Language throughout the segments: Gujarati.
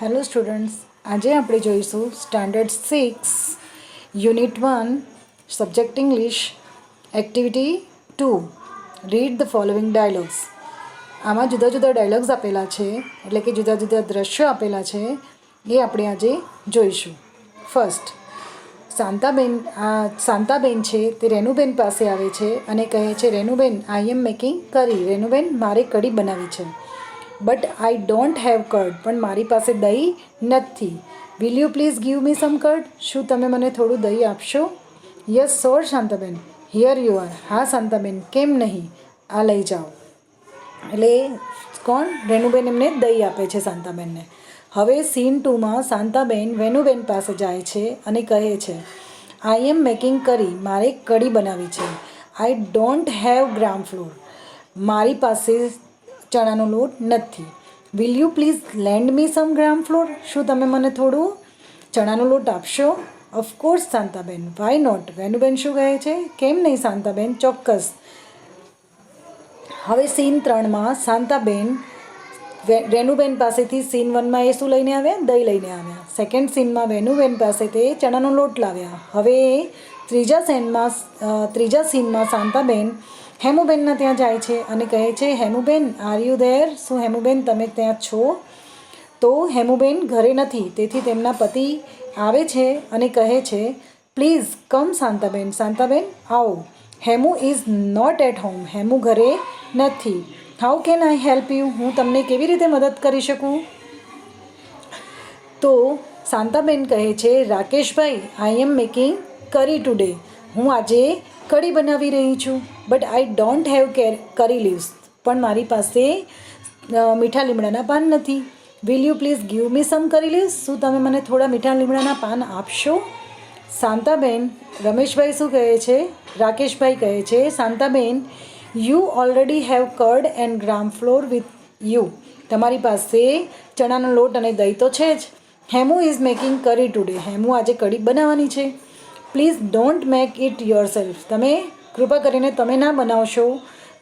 હેલો સ્ટુડન્ટ્સ, આજે આપણે જોઈશું standard 6 unit 1 subject English activity 2 read the following dialogues. આમાં જુદા જુદા ડાયલોગ્સ આપેલા છે, એટલે કે જુદા જુદા દ્રશ્યો આપેલા છે, એ આપણે આજે જોઈશું. ફર્સ્ટ, શાંતાબેન છે તે રેનુબેન પાસે આવે છે અને કહે છે, રેનુબેન, આઈ એમ મેકિંગ કરી. રેનુબેન, મારે કઢી બનાવી છે. But I don't have curd, પણ મારી પાસે દહીં નથી. Will you please give me some curd, શું તમે મને થોડું દહીં આપશો? Yes sure Shantaben, here you are. હા શાંતાબેન, કેમ નહીં, આ લઈ જાઓ. એટલે કોણ? રેનુબેન એમને દહીં આપે છે શાંતાબેનને. હવે સીન 2માં શાંતાબેન વેનુબેન પાસે જાય છે અને કહે છે, આઈ એમ મેકિંગ કરી, મારે કઢી બનાવી છે. I don't have gram flour, મારી પાસે ચણાનો લોટ નથી. Will you please lend me some gram flour, શું તમે મને થોડું ચણાનો લોટ આપશો? Of course Shantaben, why not. Venuben શું કહે છે? કેમ નહીં શાંતાબેન, ચોક્કસ. હવે સીન 3માં શાંતાબેન રેનુબેન પાસેથી સીન 1માં એ શું લઈને આવ્યા? દહીં લઈને આવ્યા. સેકન્ડ સીનમાં વેનુબેન પાસે તે ચણાનો લોટ લાવ્યા. હવે ત્રીજા સીનમાં શાંતાબેન હેમુબેનના ત્યાં જાય છે અને કહે છે, હેમુબેન, આર યુ ધેર? શું હેમુબેન તમે ત્યાં છો? તો હેમુબેન ઘરે નથી, તેથી તેમના પતિ આવે છે અને કહે છે, પ્લીઝ કમ શાંતાબેન. શાંતાબેન, આવો. Hemu is not at home, Hemu ઘરે નથી. How can I help you, હું તમને કેવી રીતે મદદ કરી શકું? તો શાંતાબેન કહે છે, રાકેશભાઈ, આઈ એમ મેકિંગ કરી ટુડે, હું આજે કઢી બનાવી રહી છું. But I don't have curry leaves, પણ મારી પાસે મીઠા લીમડાના પાન નથી. Will you please give me some curry leaves, શું તમે મને થોડા મીઠા લીમડાના પાન આપશો? શાંતાબેન, રમેશભાઈ શું કહે છે? રાકેશભાઈ કહે છે, Shantaben, you already have curd and gram flour with you, તમારી પાસે ચણાનો લોટ અને દહીં તો છે જ. Hemu is making curry today, Hemu આજે કઢી બનાવવાની છે. Please don't make it yourself, તમે કૃપા કરીને તમે ના બનાવશો.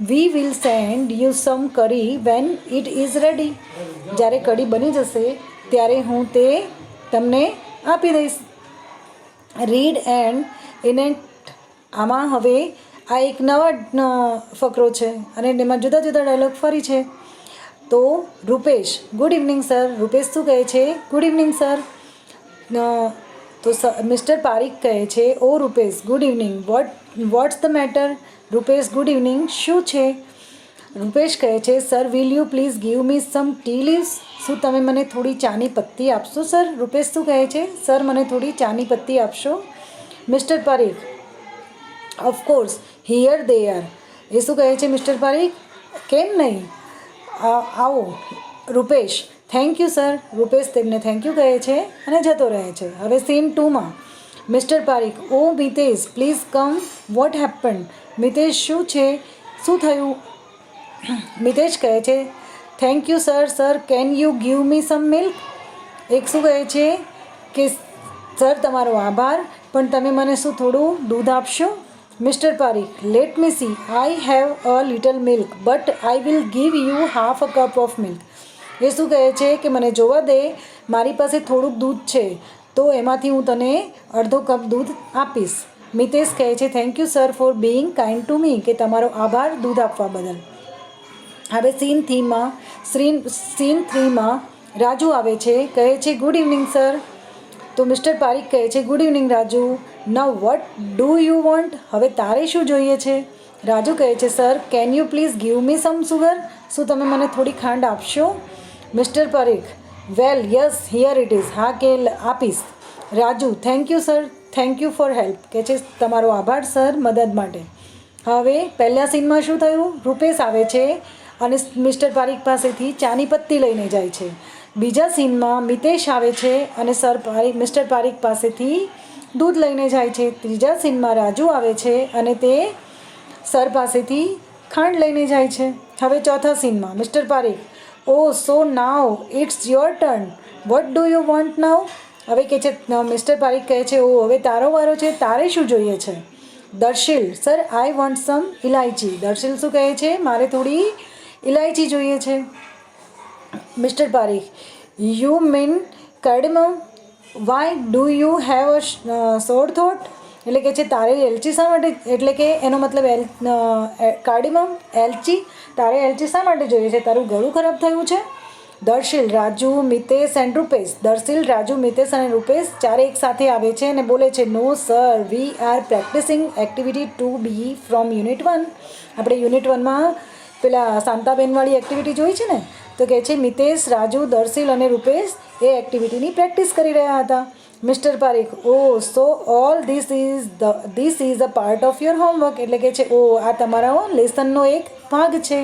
We will send you some curry when it is ready, જ્યારે કઢી બની જશે ત્યારે હું તે તમને આપી દઈશ. Read and enact. આમાં હવે આ એક નવા ફકરો છે અને એમાં જુદા જુદા ડાયલોગ ફરી છે. તો Rupesh, good evening sir. Rupesh શું કહે છે? Good evening sir. તો મિસ્ટર પારીખ કહે છે, oh Rupesh, good evening. What's the matter? Rupesh, good evening, શું છે? રૂપેશ કહે છે, sir, will you please give me some tea leaves, શું તમે મને થોડી ચાની પત્તી આપશો? સર, રૂપેશ શું કહે છે? સર, મને થોડી ચાની પત્તી આપશો? Mister Parikh, of course, here they are. એ શું કહે છે મિસ્ટર પારીખ? કેમ નહીં, આવો. Rupesh, thank you sir. Rupesh તેમને થેન્ક યુ કહે છે અને જતો રહે છે. હવે સીન 2માં mister Parikh, oh Mitesh, please come. What happen? Mitesh, શું છે? શું થયું? મિતેશ કહે છે, thank you sir. Sir, can you give me some milk? એક શું કહે છે કે સર, તમારો આભાર, પણ તમે મને શું થોડું દૂધ આપશો? Mister Parikh, let me see, I have a little milk, but I will give you half a cup of milk. એ શું કહે છે કે મને જોવા દે, મારી પાસે થોડુંક દૂધ છે, તો એમાંથી હું તને અડધો કપ દૂધ આપીશ. મિતેશ કહે છે, thank you sir for being kind to me, કે તમારો આભાર દૂધ આપવા બદલ. હવે સીન 3માં રાજુ આવે છે, કહે છે, ગુડ ઇવનિંગ સર. તો મિસ્ટર પારીખ કહે છે, good evening Raju. Now vote do you want? હવે તારે શું જોઈએ છે? રાજુ કહે છે, sir, can you please give me some sugar, શું તમે મને થોડી ખાંડ આપશો? Mister Parikh, well yes, here it is, હા કે આપીશ. Raju, thank you sir, thank you for help, કે છે તમારો આભાર સર મદદ માટે. હવે પહેલા સીનમાં શું થયું? રૂપેશ આવે છે અને મિસ્ટર પારીખ પાસેથી ચાની પત્તી લઈને જાય છે. બીજા સીનમાં મિતેશ આવે છે અને મિસ્ટર પારીખ પાસેથી દૂધ લઈને જાય છે. ત્રીજા સીનમાં રાજુ આવે છે અને તે સર પાસેથી ખાંડ લઈને જાય છે. હવે ચોથા સીનમાં mister Parikh, oh so now it's your turn, what do you want now? હવે કે છે મિસ્ટર પારીખ કહે છે, ઓ હવે તારો વારો છે, તારે શું જોઈએ છે? દર્શિલ, સર, આઈ વોન્ટ સમ ઇલાયચી. દર્શિલ શું કહે છે? મારે થોડી ઇલાયચી જોઈએ છે. Mister Parikh, you mean cardamom? Why do you have a sore થોટ? એટલે કે છે તારે એલચી શા માટે, એટલે કે એનો મતલબ કાર્ડમમ એલચી, તારે એલચી શા માટે જોઈએ છે? તારું ગળું ખરાબ થયું છે? દર્શિલ, રાજુ, મિતેશ એન્ડ રૂપેશ. દર્શિલ, રાજુ, મિતેશ અને રૂપેશ ચારે એક સાથે આવે છે અને બોલે છે no sir, we are practising activity 2B from unit 1. આપણે યુનિટ 1માં પેલા શાંતાબેનવાળી એક્ટિવિટી જોઈ છે ને, તો કહે છે મિતેશ, રાજુ, દર્શિલ અને રૂપેશ એ એક્ટિવિટીની પ્રેક્ટિસ કરી રહ્યા હતા. Mister Parekh, oh so all this is a part of your homework. એટલે કે છે ઓ આ તમારા લેસનનો એક ભાગ છે.